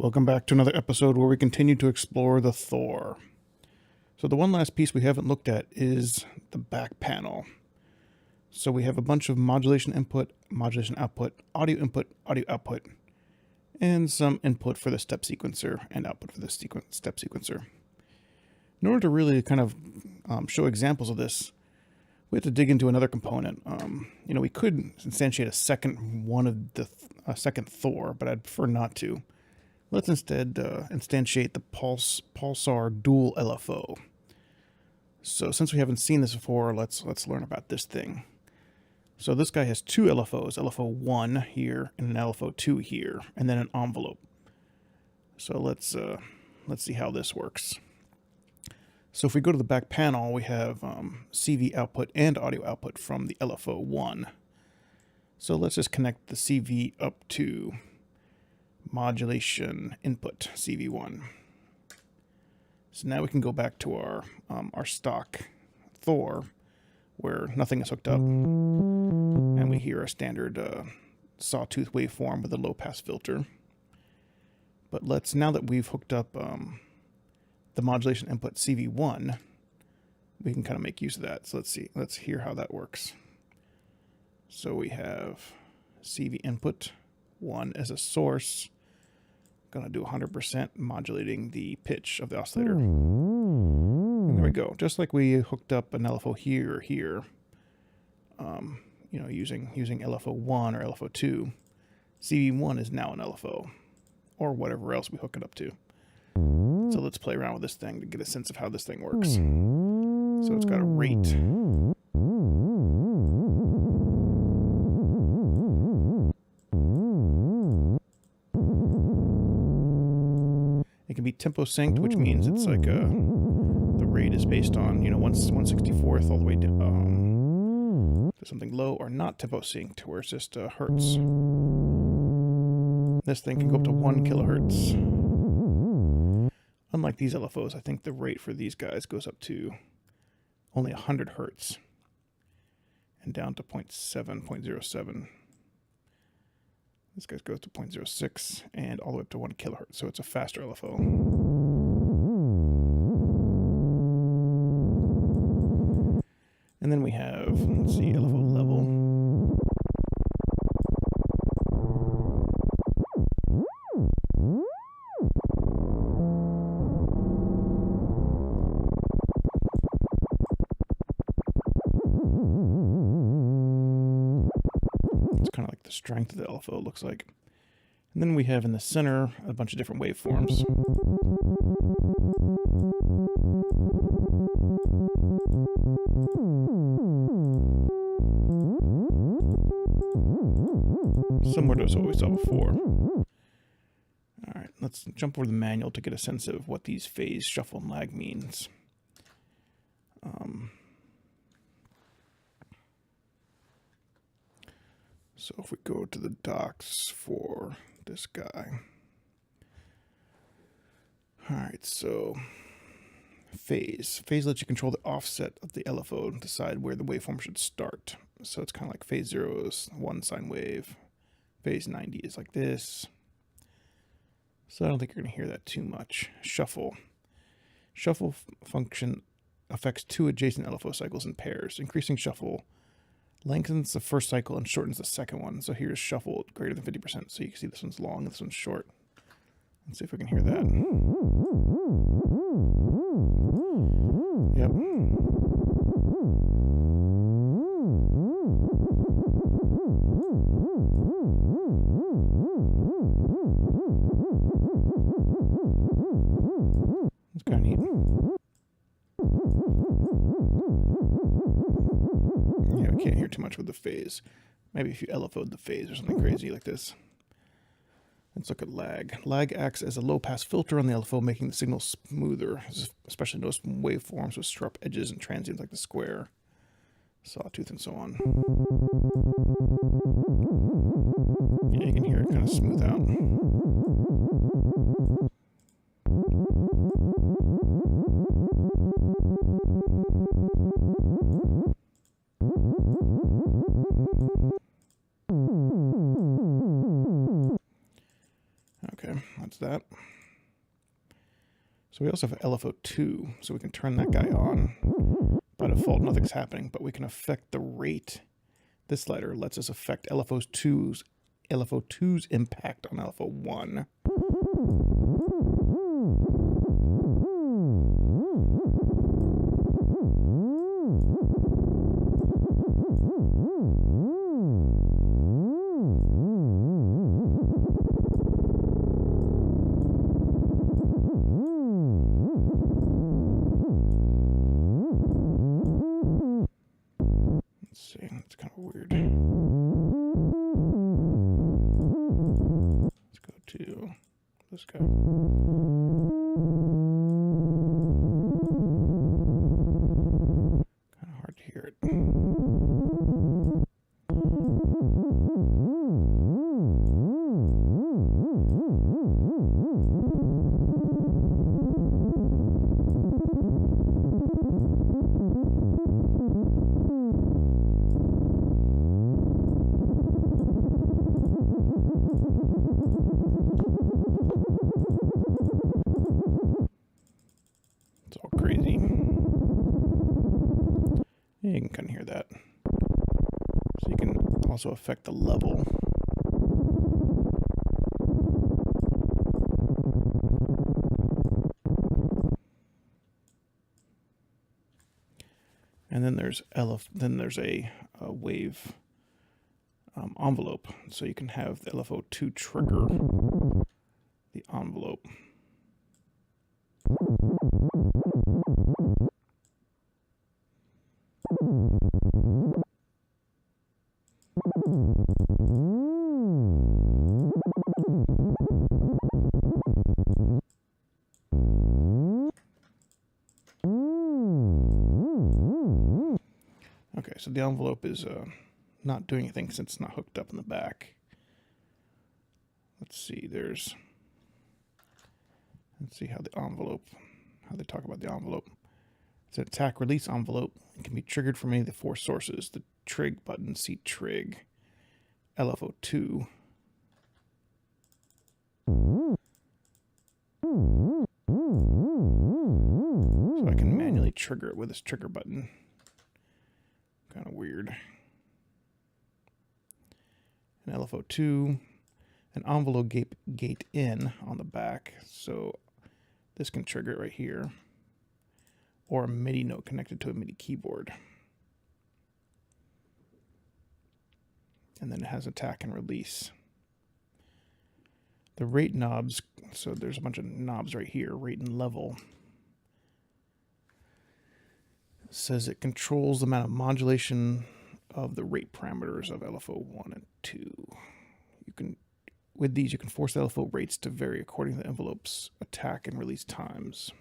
Welcome back to another episode where we continue to explore the Thor. So the one last piece we haven't looked at is the back panel. So we have a bunch of modulation input, modulation output, audio output, and some input for the step sequencer and output for the step sequencer. In order to really kind of show examples of this, we have to dig into another component. We could instantiate a second Thor, but I'd prefer not to. Let's instead instantiate the Pulsar dual LFO. So since we haven't seen this before, let's learn about this thing. So this guy has two LFOs, LFO1 here and an LFO2 here, and then an envelope. So let's see how this works. So if we go to the back panel, we have CV output and audio output from the LFO1. So let's just connect the CV up to modulation input CV1. So now we can go back to our stock Thor, where nothing is hooked up, and we hear a standard sawtooth waveform with a low pass filter. But now that we've hooked up the modulation input CV1, we can kind of make use of that. So let's hear how that works. So we have CV input 1 as a source. Going to do 100% modulating the pitch of the oscillator. And there we go. Just like we hooked up an LFO here or here, using LFO1 or LFO2, CV1 is now an LFO, or whatever else we hook it up to. So let's play around with this thing to get a sense of how this thing works. So it's got a rate. It can be tempo synced, which means it's like the rate is based on 1/64th all the way down to something low, or not tempo synced, where it's just hertz. This thing can go up to 1 kilohertz. Unlike these LFOs, I think the rate for these guys goes up to only 100 hertz and down to 0.07. This guy goes to 0.06 and all the way up to 1 kilohertz, so it's a faster LFO. And then we have, let's see, LFO level. Kind of like the strength of the LFO looks like. And then we have in the center a bunch of different waveforms. Similar to what we saw before. Alright, let's jump over the manual to get a sense of what these phase, shuffle, and lag means. So if we go to the docs for this guy. Alright, so phase. Phase lets you control the offset of the LFO and decide where the waveform should start. So it's kind of like phase 0 is one sine wave. Phase 90 is like this. So I don't think you're going to hear that too much. Shuffle. Shuffle function affects two adjacent LFO cycles in pairs. Increasing shuffle lengthens the first cycle and shortens the second one. So here's shuffle greater than 50%. So you can see this one's long and this one's short. Let's see if we can hear that. Yep. It's kind of neat. Yeah, we can't hear too much with the phase. Maybe if you LFO'd the phase or something crazy like this. Let's look at lag. Lag acts as a low-pass filter on the LFO, making the signal smoother, especially noticed in waveforms with sharp edges and transients like the square, sawtooth, and so on. Yeah, you can hear it kind of smooth out. that. So we also have LFO2, so we can turn that guy on. By default, nothing's happening, but we can affect the rate. This slider lets us affect LFO2's impact on LFO1. Let's see, that's kind of weird. Let's go to this guy. Kind of hard to hear it. It's all crazy. Yeah, you can kind of hear that. So you can also affect the level. And then there's a wave envelope, so you can have the LFO2 trigger the envelope. Okay, so the envelope is not doing anything since it's not hooked up in the back. Let's see, let's see how they talk about the envelope. It's an attack release envelope. It can be triggered from any of the four sources: the trig button, seat trig, LFO2. So I can manually trigger it with this trigger button. Kind of weird. An LFO2, an envelope gate in on the back. So this can trigger it right here. Or a MIDI note connected to a MIDI keyboard. And then it has attack and release. The rate knobs, so there's a bunch of knobs right here, rate and level. It says it controls the amount of modulation of the rate parameters of LFO 1 and 2. With these, you can force the LFO rates to vary according to the envelope's attack and release times.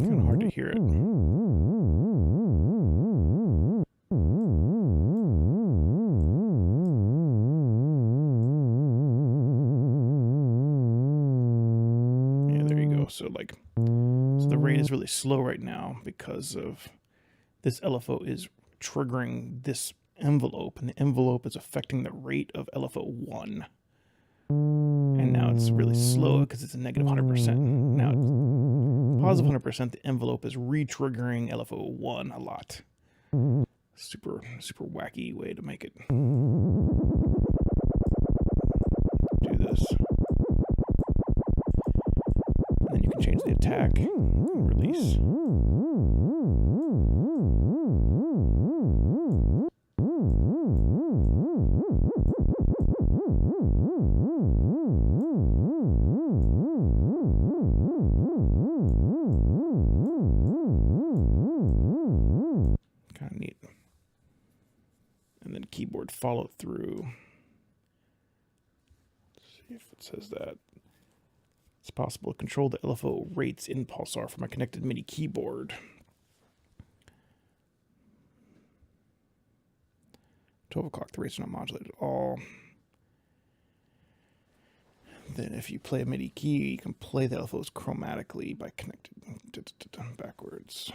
Kind of hard to hear it. So the rate is really slow right now because of this LFO is triggering this envelope, and the envelope is affecting the rate of LFO 1. And now it's really slow because it's a negative 100%. Now it's positive 100%. The envelope is re-triggering LFO 1 a lot. Super wacky way to make it. Do this. And then you can change the attack and release. Kind of neat. And then keyboard follow through. Let's if it says that. It's possible to control the LFO rates in Pulsar from a connected MIDI keyboard. 12 o'clock, the rates are not modulated at all. Then if you play a MIDI key, you can play the LFOs chromatically by connecting backwards.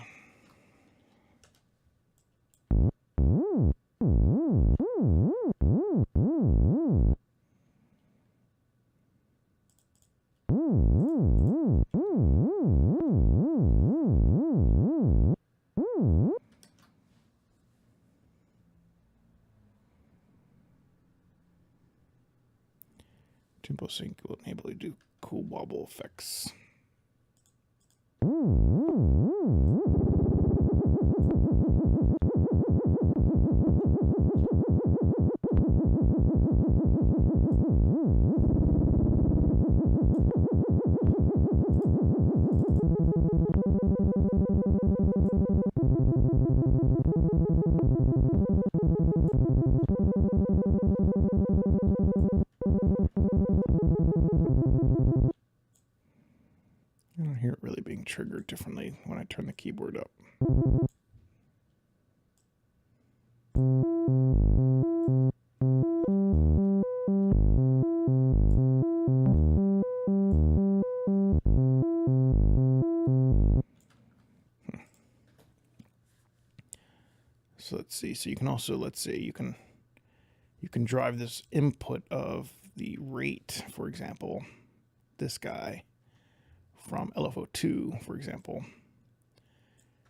Tempo sync will enable you to do cool wobble effects. I don't hear it really being triggered differently when I turn the keyboard up. So let's see. So you can also, let's say you can drive this input of the rate, for example, this guy, from LFO2, for example.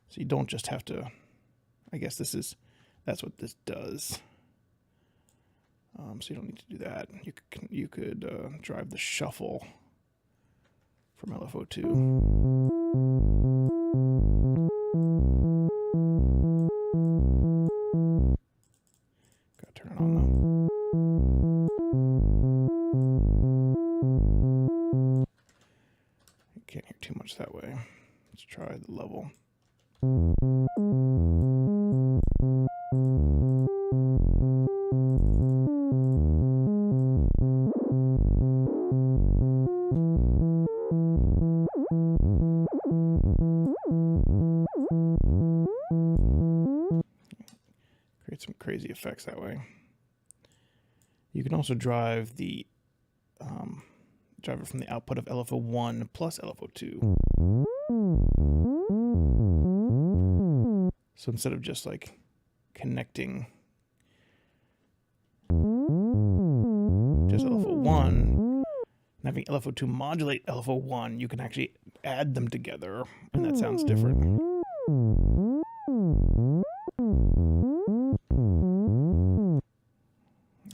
So you don't just have to, I guess that's what this does. So you don't need to do that. You could drive the shuffle from LFO2. Gotta turn it on though. You can't hear too much that way. Let's try the level. Create some crazy effects that way. You can also drive the drive it from the output of LFO1 plus LFO2. So instead of just like connecting just LFO1 and having LFO2 modulate LFO1, you can actually add them together, and that sounds different.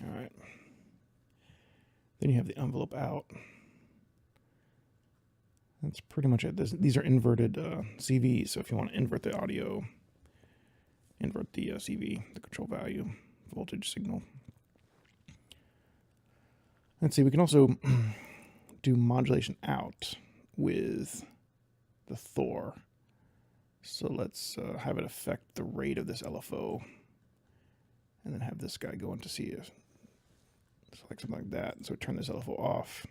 All right. Then you have the envelope out. That's pretty much it. These are inverted CVs, so if you want to invert the audio, invert the CV, the control value, voltage signal. Let's see, we can also do modulation out with the Thor. So let's have it affect the rate of this LFO, and then have this guy go into see if, like something like that. So turn this LFO off.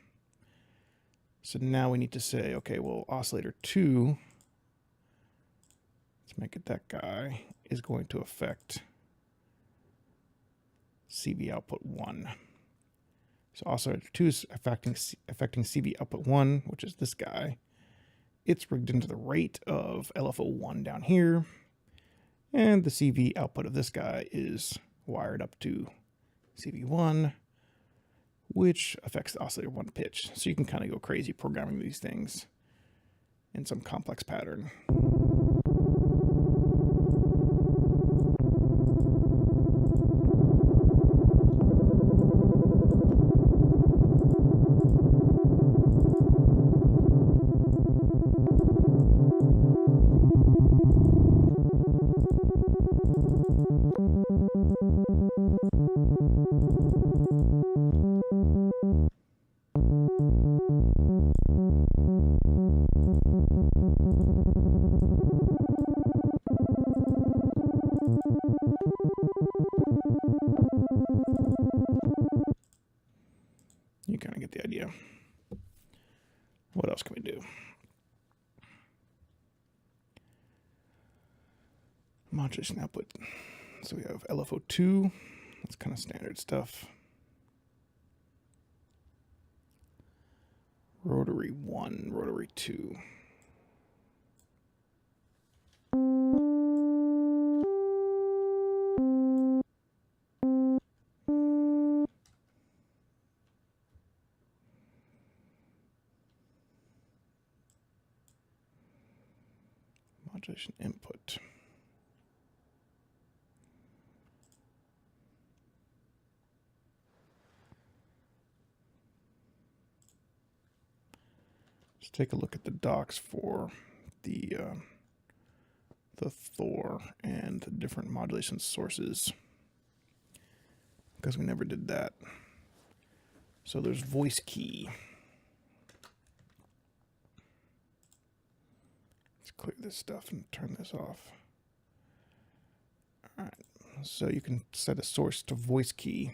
So now we need to say, okay, well, oscillator 2, let's make it that guy, is going to affect CV output 1. So oscillator 2 is affecting CV output 1, which is this guy. It's rigged into the rate of LFO1 down here. And the CV output of this guy is wired up to CV1, which affects the oscillator 1 pitch. So you can kind of go crazy programming these things in some complex pattern. What else can we do? Modulation output. So we have LFO 2. That's kind of standard stuff. Rotary 1, rotary 2. Modulation input. Let's take a look at the docs for the Thor and the different modulation sources, because we never did that. So there's voice key. Let's clear this stuff and turn this off. All right, so you can set a source to voice key,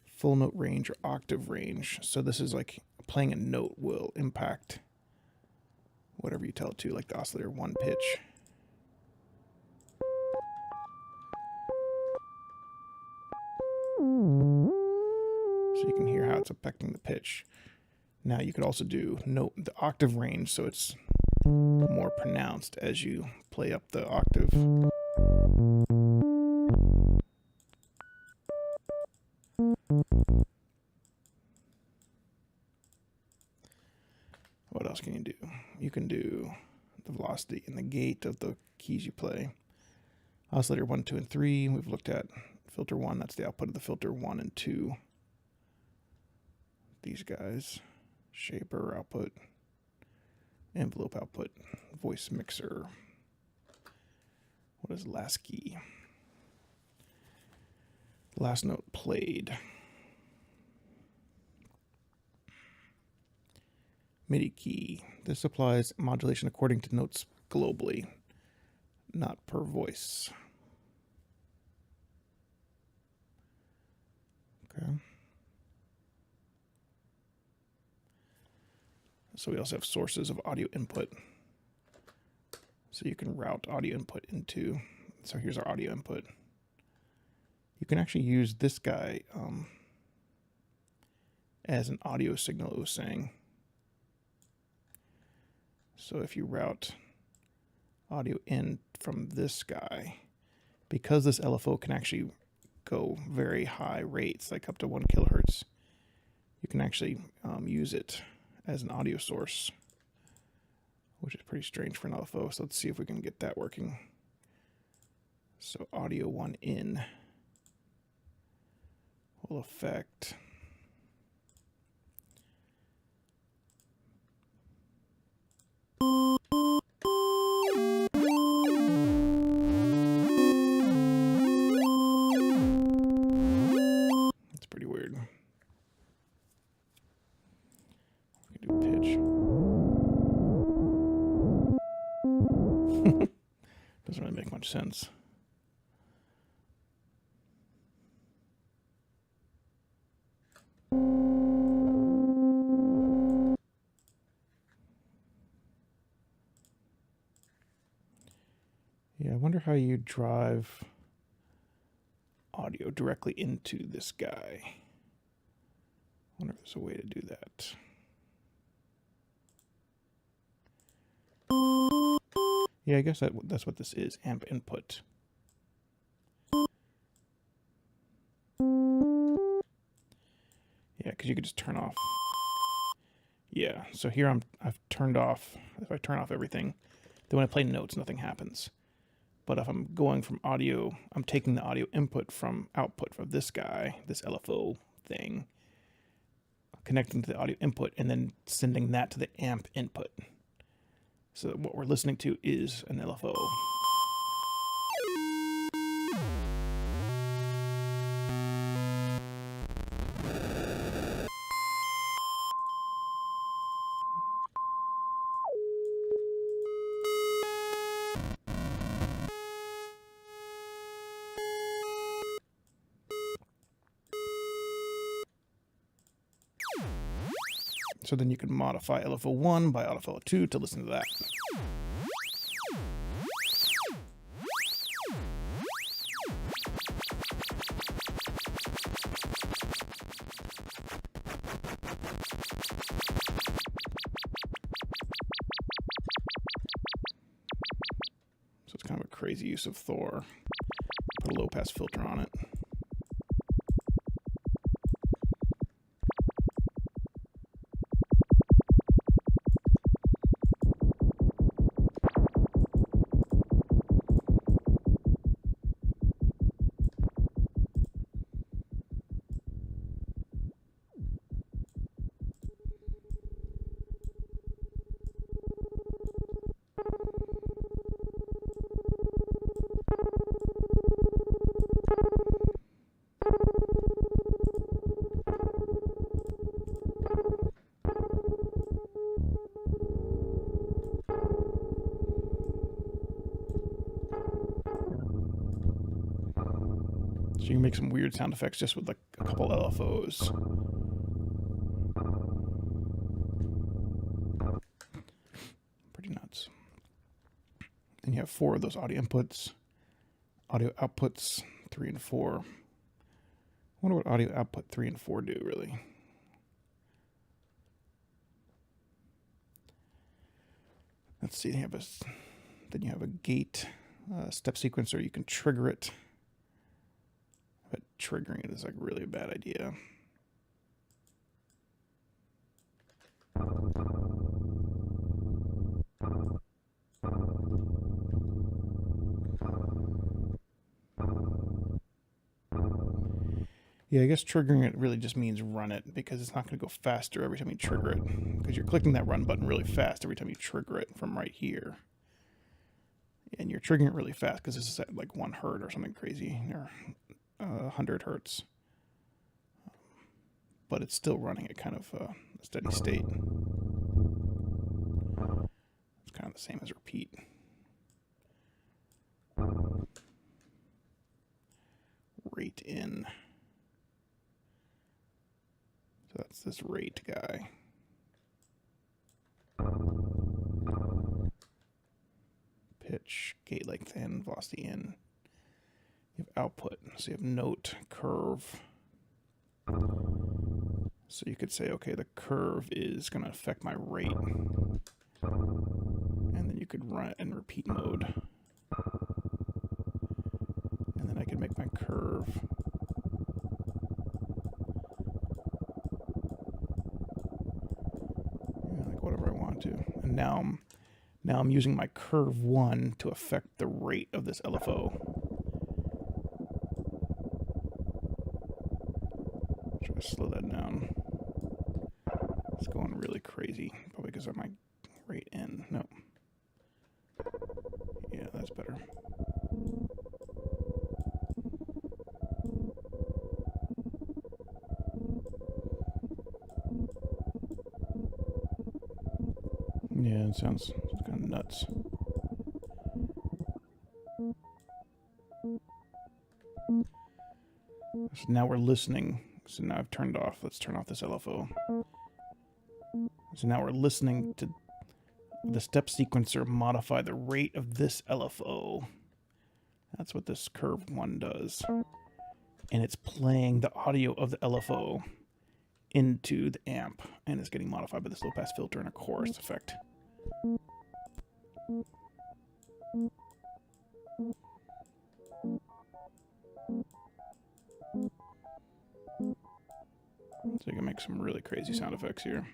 full note range or octave range. So this is like playing a note will impact whatever you tell it to, like the oscillator 1 pitch. So you can hear how it's affecting the pitch. Now you could also do note the octave range, so it's more pronounced as you play up the octave. What else can you do? You can do the velocity and the gate of the keys you play. Oscillator 1, 2, and 3. We've looked at filter 1. That's the output of the filter 1 and 2. These guys. Shaper output. Envelope output. Voice mixer. What is last key? Last note played. MIDI key. This applies modulation according to notes globally, not per voice. Okay. So we also have sources of audio input. So you can route audio input into, so here's our audio input. You can actually use this guy as an audio signal, it was saying. So if you route audio in from this guy, because this LFO can actually go very high rates, like up to 1 kilohertz, you can actually use it as an audio source, which is pretty strange for an LFO. So let's see if we can get that working. So audio 1 in will affect That's pretty weird. We can do pitch. Doesn't really make much sense. Yeah, I wonder how you drive audio directly into this guy. I wonder if there's a way to do that. Yeah, I guess that's what this is, amp input. Yeah, because you could just turn off. Yeah, so here I've turned off. If I turn off everything, then when I play notes, nothing happens. But if I'm going from audio, I'm taking the audio input from output from this guy, this LFO thing, connecting to the audio input, and then sending that to the amp input. So what we're listening to is an LFO. So then you can modify LFO1 by LFO2 to listen to that. So it's kind of a crazy use of Thor. Put a low pass filter on it. So you can make some weird sound effects just with like a couple LFOs. Pretty nuts. And you have 4 of those audio inputs. Audio outputs 3 and 4. I wonder what audio output 3 and 4 do, really. Let's see, then you have a gate step sequencer. You can trigger it. But triggering it is like really a bad idea. Yeah, I guess triggering it really just means run it, because it's not going to go faster every time you trigger it, because you're clicking that run button really fast every time you trigger it from right here. And you're triggering it really fast because this is at like 1 hertz or something crazy, or 100 hertz. But it's still running at kind of a steady state. It's kind of the same as repeat. Rate in. So that's this rate guy. Pitch, gate length in, velocity in. You have output, so you have note, curve. So you could say, okay, the curve is going to affect my rate. And then you could run it in repeat mode. And then I could make my curve. Yeah, like whatever I want to. And now I'm using my curve 1 to affect the rate of this LFO. Try to slow that down. It's going really crazy, probably because of my rate in. No. Yeah, that's better. Yeah, it sounds kind of nuts. So now we're listening. So now I've turned off. Let's turn off this LFO. So now we're listening to the step sequencer modify the rate of this LFO. That's what this curve 1 does. And it's playing the audio of the LFO into the amp, and it's getting modified by this low pass filter and a chorus effect. So you can make some really crazy sound effects here.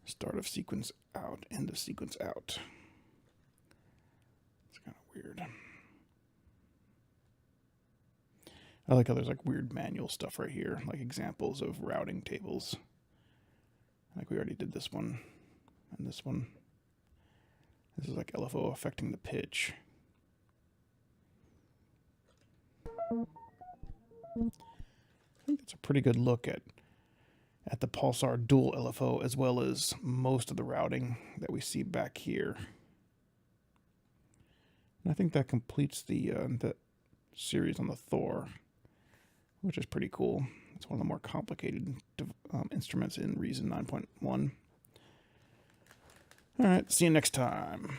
Start of sequence out, end of sequence out. It's kind of weird. I like how there's like weird manual stuff right here, like examples of routing tables. Like we already did this one and this one. This is like LFO affecting the pitch. I think that's a pretty good look at the Pulsar dual LFO, as well as most of the routing that we see back here. And I think that completes the series on the Thor, which is pretty cool. It's one of the more complicated instruments in Reason 9.1. All right, see you next time.